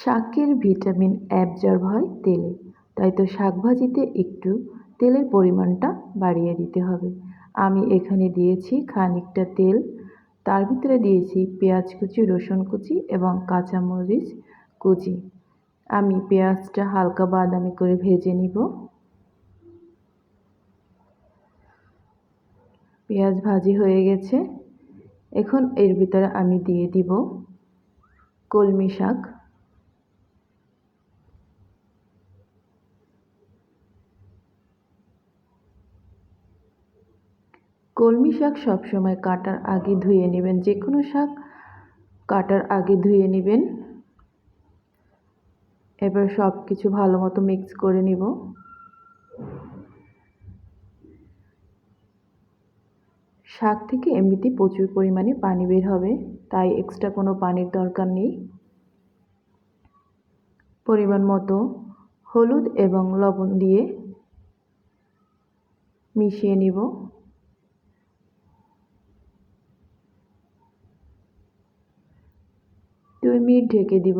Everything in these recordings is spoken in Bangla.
শাকের ভিটামিন অ্যাবজর্ব হয় তেলে, তাই তো শাকভাজিতে একটু তেলের পরিমাণটা বাড়িয়ে দিতে হবে। আমি এখানে দিয়েছি খানিকটা তেল, তার ভিতরে দিয়েছি পেঁয়াজ কুচি, রসুন কুচি এবং কাঁচামরিচ কুচি। আমি পেঁয়াজটা হালকা বাদামি করে ভেজে নিব। পেঁয়াজ ভাজি হয়ে গেছে। এখন এর ভিতরে আমি দিয়ে দিব কলমি শাক। কলমি শাক সবসময় কাটার আগে ধুয়ে নেবেন, যে কোনো শাক কাটার আগে ধুয়ে নেবেন। এবার সব কিছু ভালো মতো মিক্স করে নিব। শাক থেকে এমনিতেই প্রচুর পরিমাণে পানি বের হবে, তাই এক্সট্রা কোনো পানির দরকার নেই। পরিমাণ মতো হলুদ এবং লবণ দিয়ে মিশিয়ে নিব। 2 মিনিট ঢেকে দিব।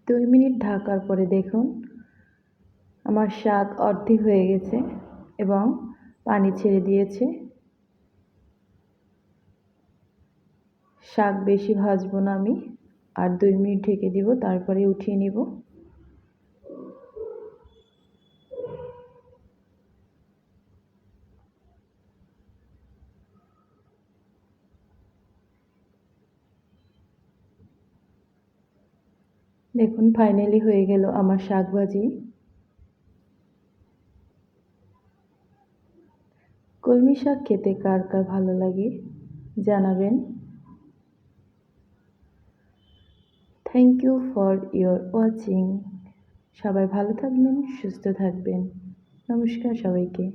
দুই মিনিট ঢাকার পরে দেখুন আমার শাক অর্ধেক হয়ে গেছে এবং পানি ছেড়ে দিয়েছে। শাক বেশি ভাজবো না আমি, আর 2 মিনিট ঢেকে দিব, তারপরে উঠিয়ে নিব। দেখুন ফাইনালি হয়ে গেল আমার শাক ভাজি। কলমি শাক খেতে কার কার ভালো লাগে জানাবেন। Thank you for your watching. সবাই ভালো থাকবেন, সুস্থ থাকবেন। নমস্কার সবাইকে।